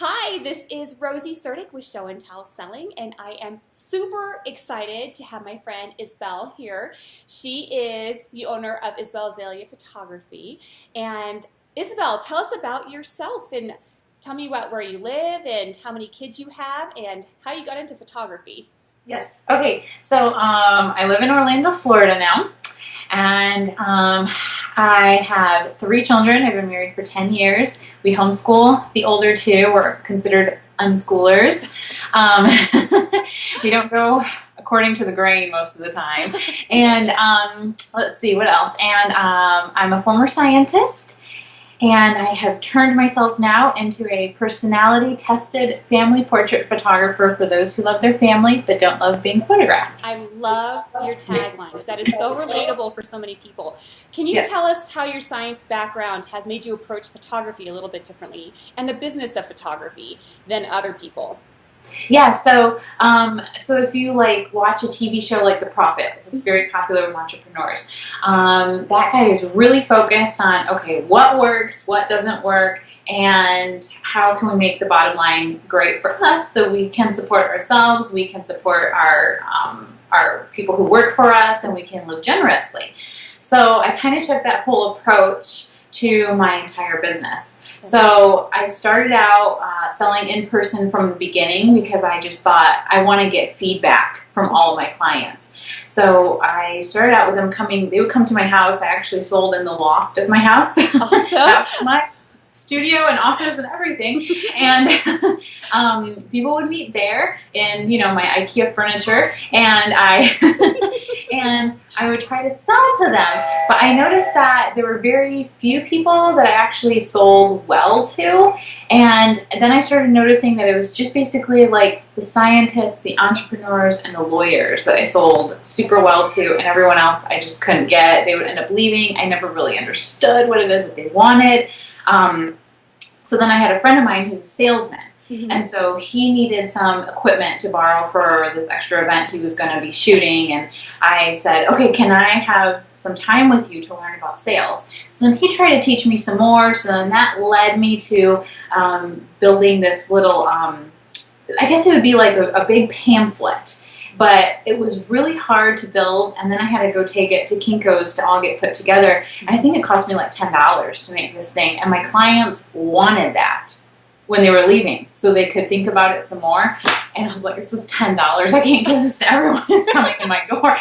Hi, this is Rosie Sertic with Show and Tell Selling, and I am super excited to have my friend Isabel here. She is the owner of Isabel Azalia Photography. And Isabel, tell us about yourself and tell me about where you live and how many kids you have and how you got into photography. Yes. Okay. So I live in Orlando, Florida now, and I have 3 children. I've been married for 10 years. We homeschool. The older 2 were considered unschoolers. We don't go according to the grain most of the time. And let's see, what else? And I'm a former scientist. And I have turned myself now into a personality-tested family portrait photographer for those who love their family but don't love being photographed. I love your tagline because that is so relatable for so many people. Can you tell us how your science background has made you approach photography a little bit differently and the business of photography than other people? Yeah, so if you watch a TV show like The Prophet, it's very popular with entrepreneurs. That guy is really focused on, okay, what works, what doesn't work, and how can we make the bottom line great for us so we can support ourselves, we can support our people who work for us, and we can live generously. So I kind of took that whole approach to my entire business. So I started out selling in person from the beginning because I just thought I want to get feedback from all of my clients. So I started out with them coming, they would come to my house. I actually sold in the loft of my house. Awesome. That's my studio and office and everything. And people would meet there in, my IKEA furniture, and I would try to sell to them. But I noticed that there were very few people that I actually sold well to. And then I started noticing that it was just basically like the scientists, the entrepreneurs, and the lawyers that I sold super well to, and everyone else I just couldn't get. They would end up leaving. I never really understood what it is that they wanted. So then I had a friend of mine who's a salesman. Mm-hmm. And so he needed some equipment to borrow for this extra event he was going to be shooting. And I said, okay, can I have some time with you to learn about sales? So then he tried to teach me some more. So then that led me to building this little, I guess it would be like a big pamphlet. But it was really hard to build, and then I had to go take it to Kokos to all get put together. And I think it cost me like $10 to make this thing, and my clients wanted that when they were leaving, so they could think about it some more. And I was like, this is $10. I can't give this to everyone who's coming in my door.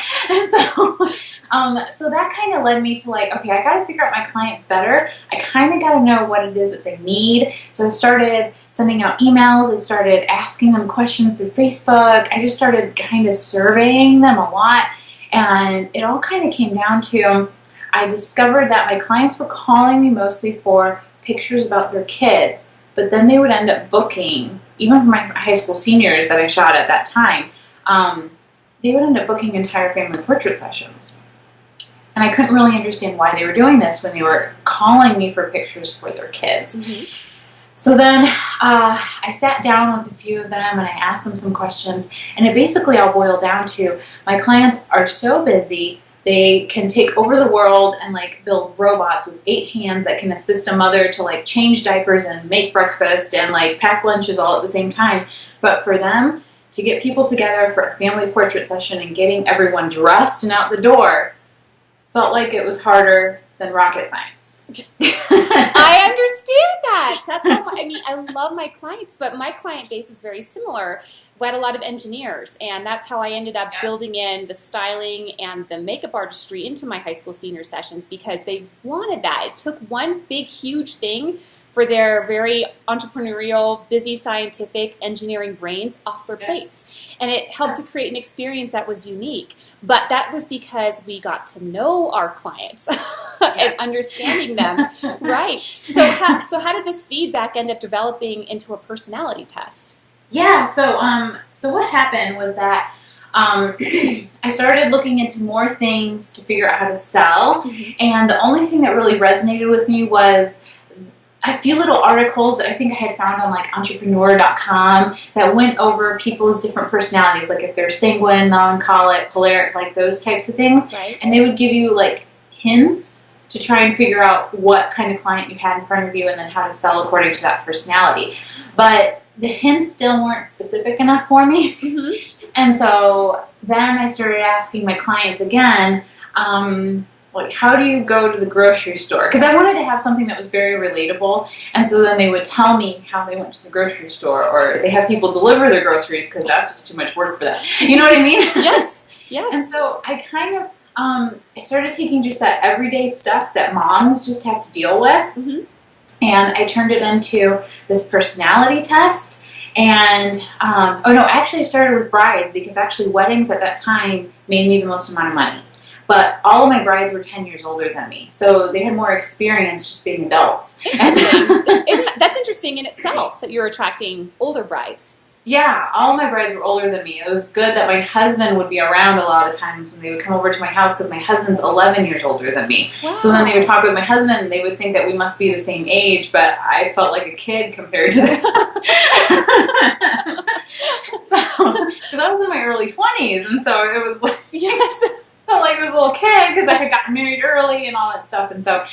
And so that kind of led me to okay, I got to figure out my clients better. I kind of got to know what it is that they need. So I started sending out emails. I started asking them questions through Facebook. I just started kind of surveying them a lot. And it all kind of came down to, I discovered that my clients were calling me mostly for pictures about their kids. But then they would end up booking, even for my high school seniors that I shot at that time, they would end up booking entire family portrait sessions. And I couldn't really understand why they were doing this when they were calling me for pictures for their kids. Mm-hmm. So then I sat down with a few of them and I asked them some questions. And it basically all boiled down to, my clients are so busy, they can take over the world and build robots with 8 hands that can assist a mother to change diapers and make breakfast and pack lunches all at the same time. But for them to get people together for a family portrait session and getting everyone dressed and out the door felt like it was harder than rocket science. I understand that. That's how I love my clients, but my client base is very similar. We had a lot of engineers, and that's how I ended up building in the styling and the makeup artistry into my high school senior sessions because they wanted that. It took one big, huge thing for their very entrepreneurial, busy, scientific, engineering brains off their plates. And it helped to create an experience that was unique. But that was because we got to know our clients and understanding them. Right. So how did this feedback end up developing into a personality test? Yeah, so what happened was that I started looking into more things to figure out how to sell. Mm-hmm. And the only thing that really resonated with me was a few little articles that I think I had found on entrepreneur.com that went over people's different personalities, if they're sanguine, melancholic, choleric, those types of things. Right. And they would give you hints to try and figure out what kind of client you had in front of you and then how to sell according to that personality. but the hints still weren't specific enough for me. Mm-hmm. And so then I started asking my clients again, like, how do you go to the grocery store? Because I wanted to have something that was very relatable. And so then they would tell me how they went to the grocery store, or they have people deliver their groceries because that's just too much work for them. You know what I mean? Yes, yes. And so I kind of, I started taking just that everyday stuff that moms just have to deal with. Mm-hmm. And I turned it into this personality test. And, I actually started with brides because actually weddings at that time made me the most amount of money. But all of my brides were 10 years older than me. So they had more experience just being adults. Interesting. That's interesting in itself that you're attracting older brides. Yeah, all of my brides were older than me. It was good that my husband would be around a lot of times when they would come over to my house because my husband's 11 years older than me. Wow. So then they would talk with my husband and they would think that we must be the same age, but I felt like a kid compared to them. Because I was in my early 20s, and so it was like... Yes. Felt like this little kid because I had gotten married early and all that stuff, and so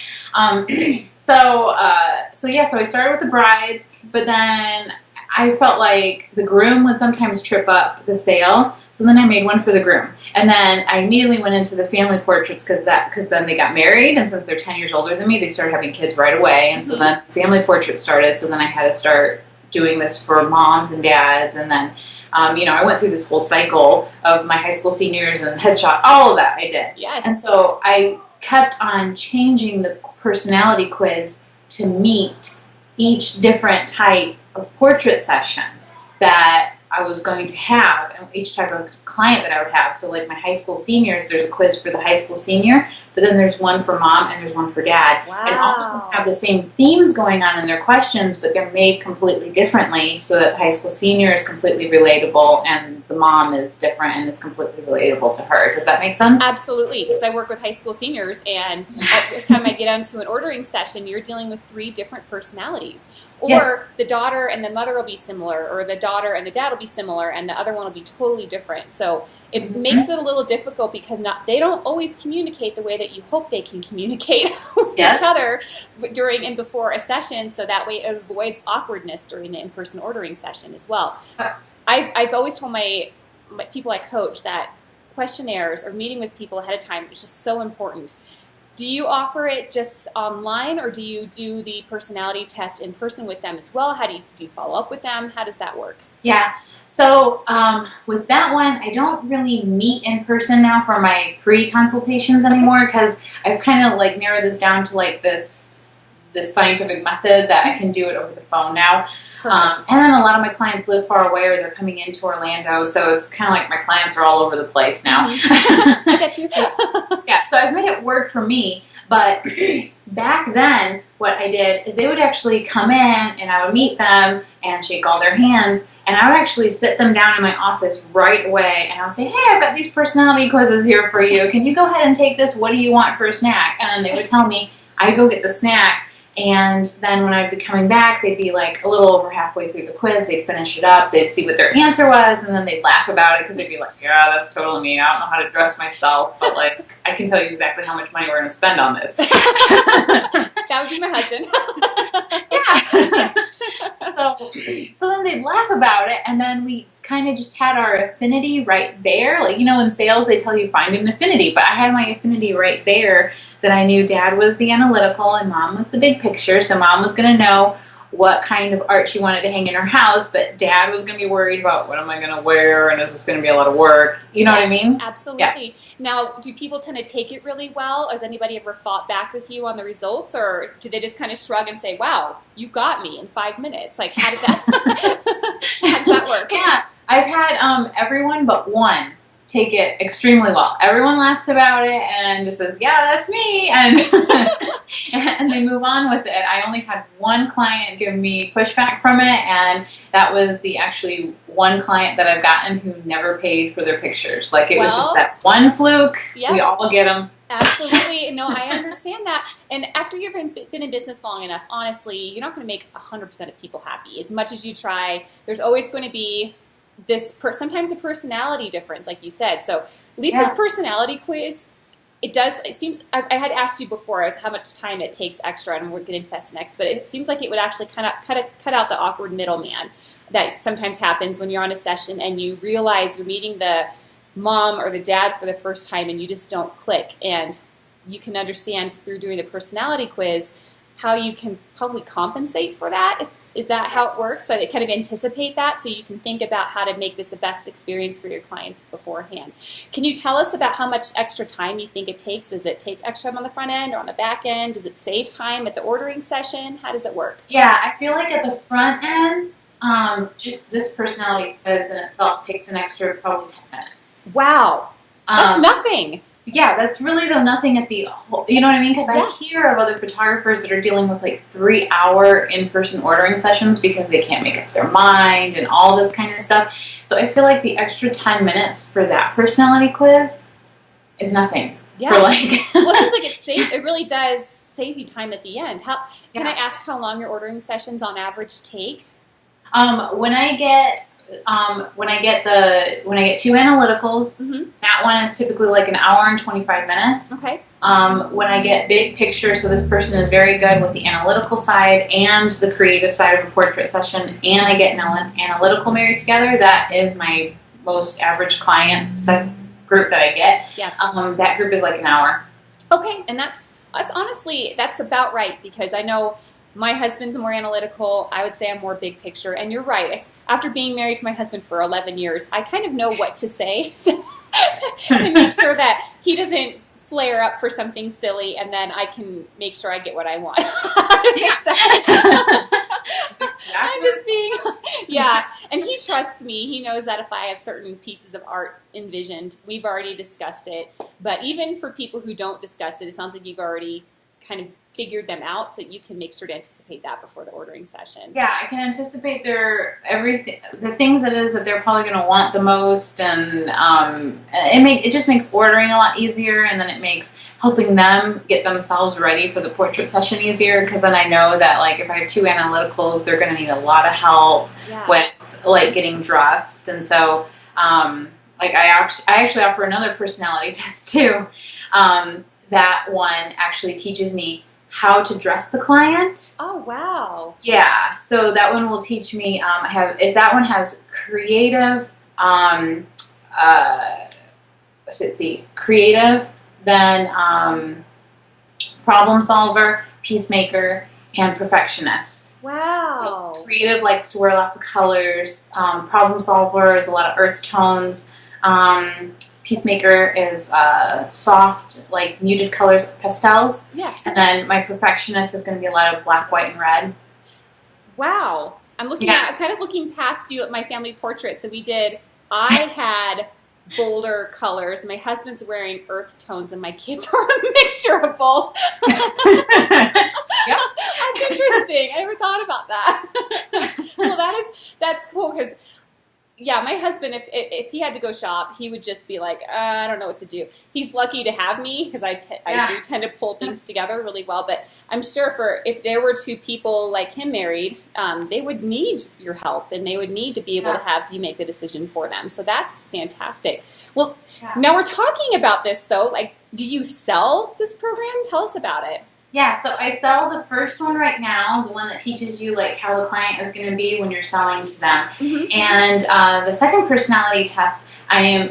so I started with the brides, but then I felt like the groom would sometimes trip up the sale, so then I made one for the groom, and then I immediately went into the family portraits because then they got married, and since they're 10 years older than me, they started having kids right away, and so then family portraits started. So then I had to start doing this for moms and dads, and then. I went through this whole cycle of my high school seniors and headshot, all of that I did. Yes. And so I kept on changing the personality quiz to meet each different type of portrait session that I was going to have, and each type of client that I would have. So like my high school seniors, there's a quiz for the high school senior, but then there's one for mom and there's one for dad. Wow. And all of them have the same themes going on in their questions, but they're made completely differently so that the high school senior is completely relatable and the mom is different and it's completely relatable to her. Does that make sense? Absolutely, because I work with high school seniors, and every time I get onto an ordering session, you're dealing with 3 different personalities. Or Yes. the daughter and the mother will be similar, or the daughter and the dad will be similar, and the other one will be totally different. So it makes it a little difficult because they don't always communicate the way that you hope they can communicate with Yes. each other during and before a session, so that way it avoids awkwardness during the in-person ordering session as well. I've always told my people I coach that questionnaires or meeting with people ahead of time is just so important. Do you offer it just online, or do you do the personality test in person with them as well? How do you follow up with them? How does that work? Yeah. So with that one, I don't really meet in person now for my pre-consultations anymore because I've kind of like narrowed this down to like this scientific method that I can do it over the phone now. And then a lot of my clients live far away or they're coming into Orlando, so it's kind of like my clients are all over the place now. I get you. Yeah, so I've made it work for me, but back then what I did is they would actually come in and I would meet them and shake all their hands, and I would actually sit them down in my office right away and I would say, hey, I've got these personality quizzes here for you. Can you go ahead and take this? What do you want for a snack? And then they would tell me, I'd go get the snack. And then when I'd be coming back, they'd be like a little over halfway through the quiz. They'd finish it up. They'd see what their answer was, and then they'd laugh about it because they'd be like, yeah, that's totally me. I don't know how to dress myself, but like I can tell you exactly how much money we're going to spend on this. That would be my husband. Yeah. So then they'd laugh about it, and then we kind of just had our affinity right there. Like, in sales they tell you find an affinity, but I had my affinity right there that I knew Dad was the analytical and Mom was the big picture, so Mom was going to know what kind of art she wanted to hang in her house, but Dad was going to be worried about what am I going to wear and is this going to be a lot of work? You know what I mean? Absolutely. Yeah. Now, do people tend to take it really well? Has anybody ever fought back with you on the results, or do they just kind of shrug and say, wow, you got me in 5 minutes? Like, how does that work? Yeah, I've had everyone but one take it extremely well. Everyone laughs about it and just says, yeah, that's me, and and they move on with it. I only had one client give me pushback from it, and that was the actually one client that I've gotten who never paid for their pictures. Like, it was just that one fluke. Yep. We all get them. Absolutely. No, I understand that. And after you've been in business long enough, honestly, you're not going to make 100% of people happy. As much as you try, there's always going to be sometimes a personality difference, like you said. So Lisa's personality quiz it does. It seems I had asked you before as how much time it takes extra, and we'll get into this next. But it seems like it would actually kind of cut out the awkward middleman that sometimes happens when you're on a session and you realize you're meeting the mom or the dad for the first time and you just don't click. And you can understand through doing the personality quiz how you can probably compensate for that. Is that how it works? So they kind of anticipate that so you can think about how to make this the best experience for your clients beforehand. Can you tell us about how much extra time you think it takes? Does it take extra time on the front end or on the back end? Does it save time at the ordering session? How does it work? Yeah, I feel like at the front end, just this personality quiz in itself takes an extra probably 10 minutes. Wow. That's nothing. Yeah, that's really though nothing at the whole, you know what I mean? Because I hear of other photographers that are dealing with like 3-hour in-person ordering sessions because they can't make up their mind and all this kind of stuff. So I feel like the extra 10 minutes for that personality quiz is nothing. Yeah. For like well, it seems like it really does save you time at the end. Can I ask how long your ordering sessions on average take? When I get 2 analyticals, that one is typically like an hour and 25 minutes. Okay. When I get big picture, so this person is very good with the analytical side and the creative side of a portrait session, and I get an analytical married together, that is my most average client group that I get. Yeah. That group is like an hour. Okay, and that's honestly, that's about right, because I know my husband's more analytical. I would say I'm more big picture. And you're right. After being married to my husband for 11 years, I kind of know what to say to make sure that he doesn't flare up for something silly, and then I can make sure I get what I want. I'm just being, and he trusts me. He knows that if I have certain pieces of art envisioned, we've already discussed it. But even for people who don't discuss it, it sounds like you've already kind of figured them out, so you can make sure to anticipate that before the ordering session. Yeah, I can anticipate the things that they're probably going to want the most, and it just makes ordering a lot easier, and then it makes helping them get themselves ready for the portrait session easier, because then I know that like if I have 2 analyticals, they're going to need a lot of help with like getting dressed, and so like I actually offer another personality test too. That one actually teaches me how to dress the client. Oh, wow. Yeah, so that one will teach me, if that one has creative, creative, then problem solver, peacemaker, and perfectionist. Wow. So creative likes to wear lots of colors, problem solver is a lot of earth tones, peacemaker is soft, like muted colors, pastels. Yes. And then my perfectionist is going to be a lot of black, white, and red. Wow. I'm kind of looking past you at my family portraits, and I had bolder colors. My husband's wearing earth tones, and my kids are a mixture of both. Yep. That's interesting. I never thought about that. Well, that's cool, because my husband, if he had to go shop, he would just be like, I don't know what to do. He's lucky to have me, because I do tend to pull things together really well. But I'm sure if there were 2 people like him married, they would need your help, and they would need to be able to have you make the decision for them. So that's fantastic. Well, now we're talking about this, though. Like, do you sell this program? Tell us about it. Yeah, so I sell the first one right now, the one that teaches you like how the client is going to be when you're selling to them. And the second personality test, I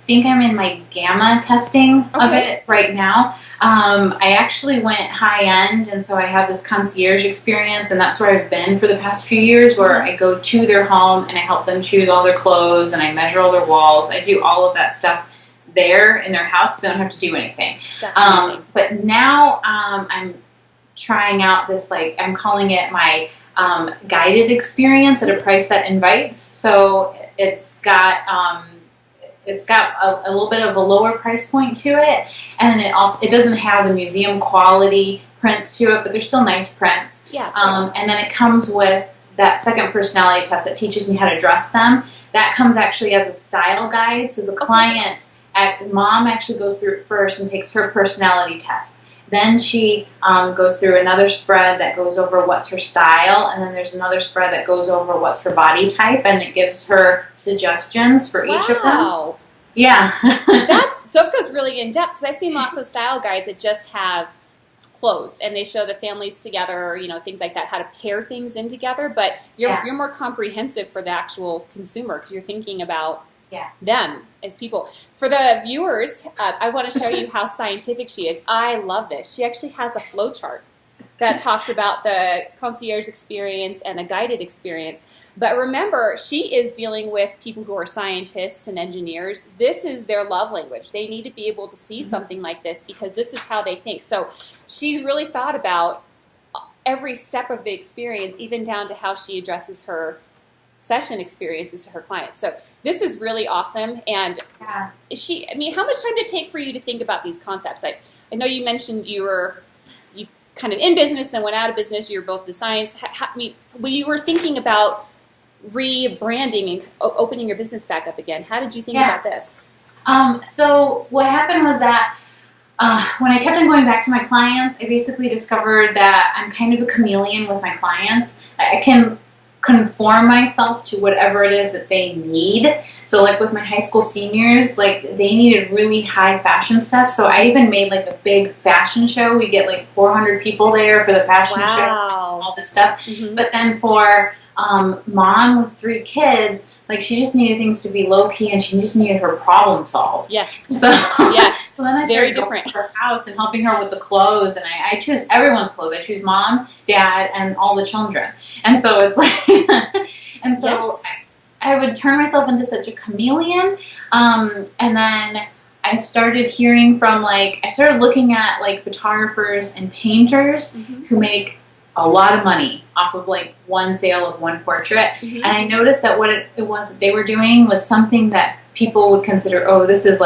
think I'm in my gamma testing of it right now. I actually went high end, and so I have this concierge experience, and that's where I've been for the past few years, where I go to their home and I help them choose all their clothes, and I measure all their walls. I do all of that stuff there in their house, so they don't have to do anything. But now I'm trying out this, like, I'm calling it my guided experience at a price that invites. So it's got a little bit of a lower price point to it, and it doesn't have the museum quality prints to it, but they're still nice prints. Yeah. And then it comes with that second personality test that teaches me how to dress them. That comes actually as a style guide, so the client. Mom actually goes through it first and takes her personality test. Then she goes through another spread that goes over what's her style, and then there's another spread that goes over what's her body type, and it gives her suggestions for each of them. Yeah. So it goes really in depth, because I've seen lots of style guides that just have clothes and they show the families together, things like that, how to pair things in together. But you're more comprehensive for the actual consumer, because you're thinking about them as people. For the viewers, I want to show you how scientific she is. I love this. She actually has a flow chart that talks about the concierge experience and the guided experience. But remember, she is dealing with people who are scientists and engineers. This is their love language. They need to be able to see something like this, because this is how they think. So she really thought about every step of the experience, even down to how she addresses her session experiences to her clients. So this is really awesome. And how much time did it take for you to think about these concepts? I know you mentioned you kind of in business, then went out of business. You're both in science. When you were thinking about rebranding and opening your business back up again, how did you think about this? So what happened was that when I kept on going back to my clients, I basically discovered that I'm kind of a chameleon with my clients. I can conform myself to whatever it is that they need. So like with my high school seniors, like they needed really high fashion stuff. So I even made like a big fashion show. We get like 400 people there for the fashion show, all this stuff. But then for mom with 3 kids, like she just needed things to be low key and she just needed her problem solved. Yes. So yes. So then I Very started different. going to her house and helping her with the clothes, and I choose everyone's clothes. I choose mom, dad, and all the children. And so it's like, and so I would turn myself into such a chameleon. And then I started hearing from I started looking at photographers and painters who make a lot of money off of one sale of one portrait. And I noticed that what it was that they were doing was something that people would consider, oh, this is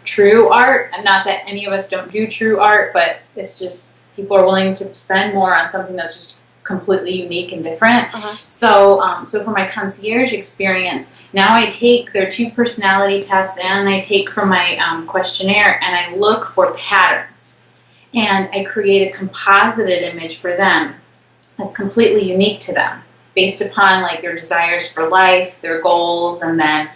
true art. And not that any of us don't do true art, but it's just people are willing to spend more on something that's just completely unique and different. So for my concierge experience, now I take their 2 personality tests and I take from my questionnaire and I look for patterns. And I create a composited image for them that's completely unique to them, based upon their desires for life, their goals, and then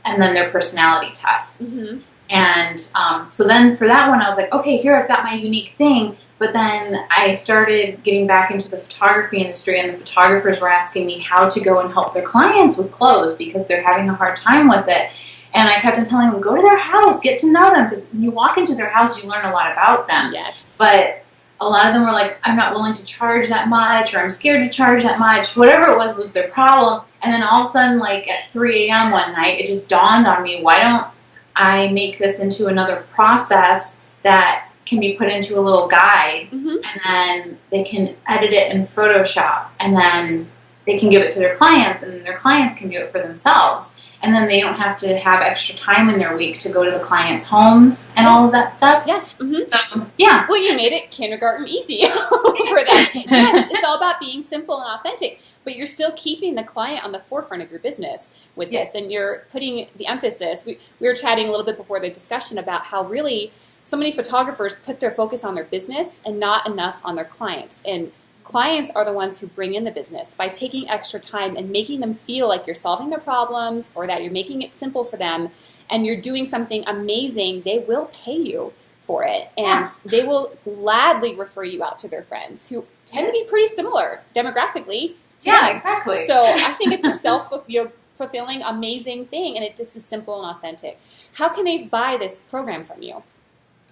their personality tests. And so then for that one, I was like, okay, here I've got my unique thing. But then I started getting back into the photography industry, and the photographers were asking me how to go and help their clients with clothes because they're having a hard time with it. And I kept on telling them, go to their house, get to know them, because when you walk into their house, you learn a lot about them. Yes. But a lot of them were like, I'm not willing to charge that much, or I'm scared to charge that much. Whatever it was their problem. And then all of a sudden, at 3 a.m. one night, it just dawned on me, why don't I make this into another process that can be put into a little guide, and then they can edit it in Photoshop, and then they can give it to their clients, and then their clients can do it for themselves. And then they don't have to have extra time in their week to go to the clients' homes and all of that stuff. Yes. So, yeah. Well, you made it kindergarten easy for that. Yes, it's all about being simple and authentic, but you're still keeping the client on the forefront of your business with this, and you're putting the emphasis. We were chatting a little bit before the discussion about how really so many photographers put their focus on their business and not enough on their clients. And clients are the ones who bring in the business by taking extra time and making them feel like you're solving their problems or that you're making it simple for them and you're doing something amazing. They will pay you for it, and they will gladly refer you out to their friends who tend to be pretty similar demographically to them. Exactly. So I think it's a self-fulfilling, amazing thing, and it just is simple and authentic. How can they buy this program from you?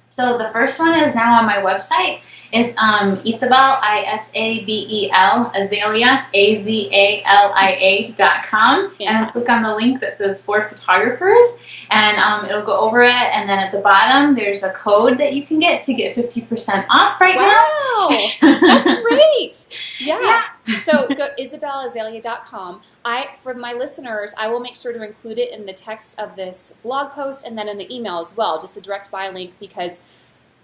So the first one is now on my website. It's Isabel, Isabel, Azalia, Azalia.com. And then click on the link that says for photographers, and it'll go over it. And then at the bottom, there's a code that you can get to get 50% off right now. Wow, that's great. Yeah. So go IsabelAzalia.com. For my listeners, I will make sure to include it in the text of this blog post and then in the email as well, just a direct buy link, because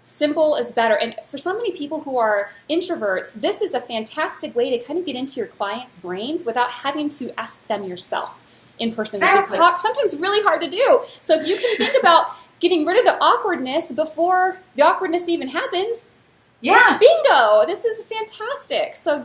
simple is better. And for so many people who are introverts, this is a fantastic way to kind of get into your clients' brains without having to ask them yourself in person, which is sometimes really hard to do. So if you can think about getting rid of the awkwardness before the awkwardness even happens, bingo, this is fantastic. So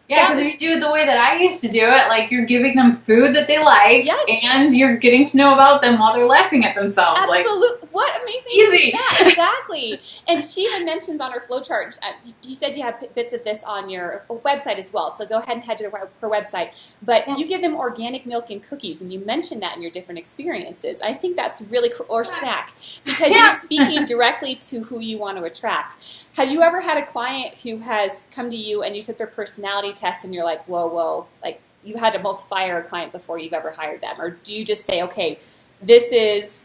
Yeah, because if you do it the way that I used to do it, like you're giving them food that they like, Yes. and you're getting to know about them while they're laughing at themselves. Absolutely. Like, what amazing easy. is that? Exactly. And she even mentions on her flowchart, you said you have bits of this on your website as well, so go ahead and head to her website. But you give them organic milk and cookies, and you mention that in your different experiences. I think that's really cool. Or snack, because you're speaking directly to who you want to attract. Have you ever had a client who has come to you and you took their personality test and you're like, whoa, like you had to almost fire a client before you've ever hired them? Or do you just say, okay, this is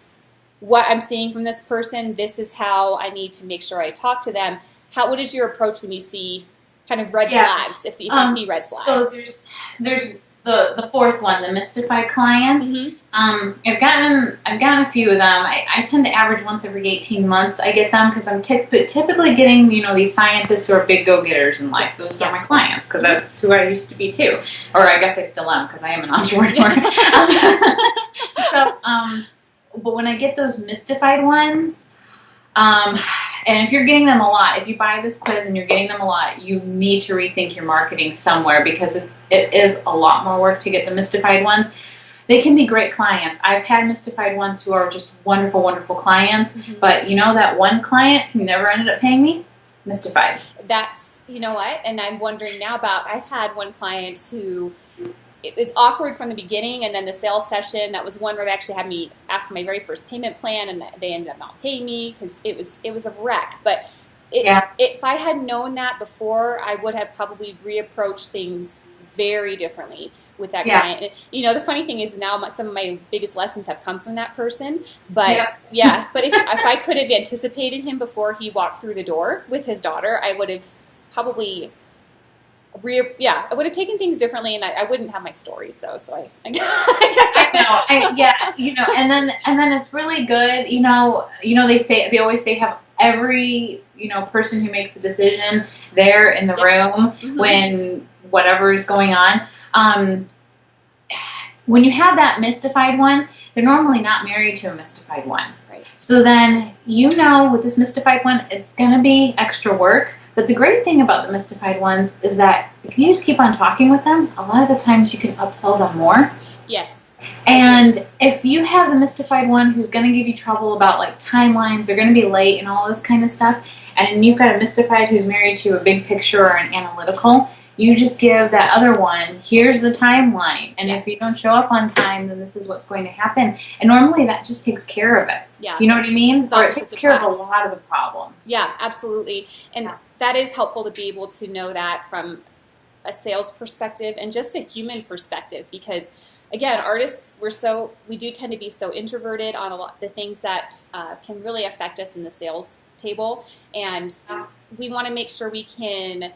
what I'm seeing from this person, this is how I need to make sure I talk to them? What is your approach when you see kind of red flags, if you see red flags? So there's the fourth one, the mystified client. Mm-hmm. I've gotten a few of them. I tend to average once every 18 months I get them, because I'm typically getting, these scientists who are big go-getters in life. Those are my clients, because that's who I used to be too. Or I guess I still am, because I am an entrepreneur. But when I get those mystified ones, and if you're getting them a lot, if you buy this quiz and you're getting them a lot, you need to rethink your marketing somewhere, because it is a lot more work to get the mystified ones. They can be great clients. I've had mystified ones who are just wonderful, wonderful clients. Mm-hmm. But that one client who never ended up paying me, mystified. That's, what? And I'm wondering now I've had one client who, it was awkward from the beginning, and then the sales session, that was one where they actually had me ask my very first payment plan, and they ended up not paying me because it was a wreck. But if I had known that before, I would have probably reapproached things very differently with that client. And, the funny thing is now some of my biggest lessons have come from that person. But but if I could have anticipated him before he walked through the door with his daughter, I would have probably I would have taken things differently, and I wouldn't have my stories though. So I guess and then it's really good. They always say have every person who makes a decision there in the room when whatever is going on. When you have that mystified one, they're normally not married to a mystified one. Right. So then with this mystified one, it's going to be extra work. But the great thing about the mystified ones is that if you just keep on talking with them, a lot of the times you can upsell them more. Yes. And if you have the mystified one who's going to give you trouble about like timelines, they're going to be late and all this kind of stuff, and you've got a mystified who's married to a big picture or an analytical, you just give that other one, here's the timeline. And if you don't show up on time, then this is what's going to happen. And normally that just takes care of it. Yeah. You know what I mean? Or it takes care of a fact. lot of the problems. Yeah, absolutely. And that is helpful to be able to know that from a sales perspective and just a human perspective, because again, artists, we do tend to be so introverted on a lot of the things that can really affect us in the sales table. And we want to make sure we can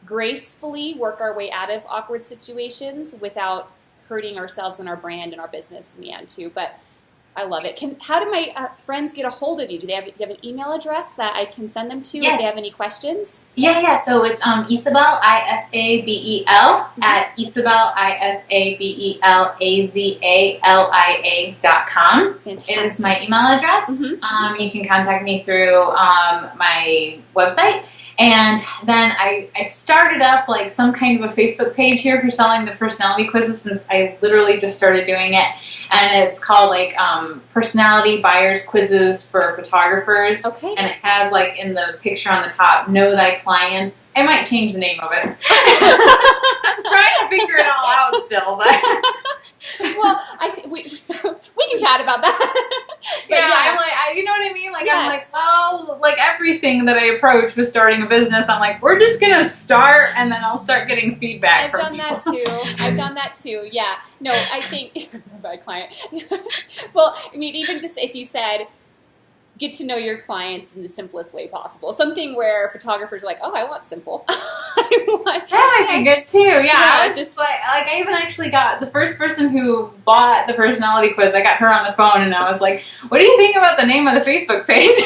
gracefully work our way out of awkward situations without hurting ourselves and our brand and our business in the end too. But I love it. How do my friends get a hold of you? Do you have an email address that I can send them to if they have any questions? Yeah. So it's Isabel, Isabel, at Isabel, IsabelAzalia.com. Fantastic. Is my email address. Mm-hmm. You can contact me through my website. And then I started up like some kind of a Facebook page here for selling the personality quizzes, since I literally just started doing it. And it's called like Personality Buyers Quizzes for Photographers. Okay. And it has like in the picture on the top, Know Thy Client. I might change the name of it. I'm trying to figure it all out still, but... Well, we can chat about that. But I'm like, you know what I mean? Like, yes. I'm like, like everything that I approach with starting a business, I'm like, we're just gonna start, and then I'll start getting feedback from people. I've done that too. Yeah. No, I think my client. Well, I mean, even just if you said, get to know your clients in the simplest way possible. Something where photographers are like, oh, I want simple. That might be good too. Yeah, I was just like I even actually got the first person who bought the personality quiz. I got her on the phone, and I was like, what do you think about the name of the Facebook page?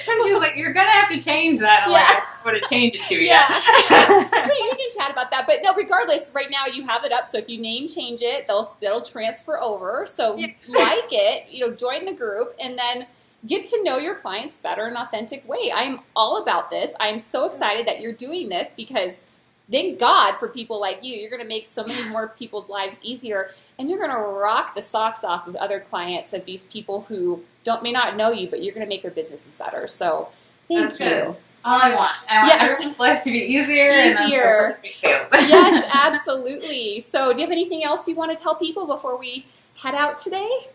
And she was like, you're going to have to change that. I'm like, I don't want to change it to you. Yeah. We can chat about that. But no, regardless, right now you have it up. So if you name change it, it'll transfer over. So like it, join the group, and then get to know your clients better in an authentic way. I'm all about this. I'm so excited that you're doing this, because thank God for people like you. You're going to make so many more people's lives easier, and you're going to rock the socks off of other clients, of these people who may not know you, but you're going to make their businesses better. So thank you. Good. All I want. I want everyone's life to be easier. And sales. Yes, absolutely. So do you have anything else you want to tell people before we head out today?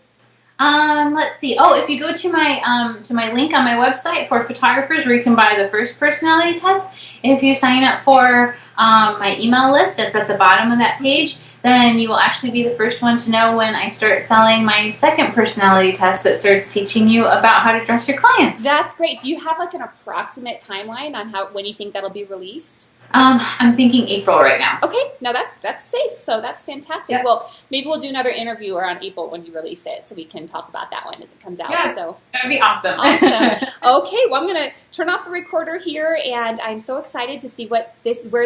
Let's see. Oh, if you go to my link on my website for photographers where you can buy the first personality test, if you sign up for my email list, it's at the bottom of that page, then you will actually be the first one to know when I start selling my second personality test that starts teaching you about how to dress your clients. That's great. Do you have like an approximate timeline on when you think that'll be released? I'm thinking April right now. Okay, no, that's safe. So that's fantastic. Yep. Well, maybe we'll do another interview around April when you release it, so we can talk about that one as it comes out. Yeah, so that'd be awesome. Awesome. Okay, well, I'm gonna turn off the recorder here, and I'm so excited to see where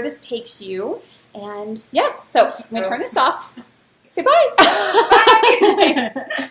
this takes you. And yeah, so I'm gonna turn this off. Say bye. Bye.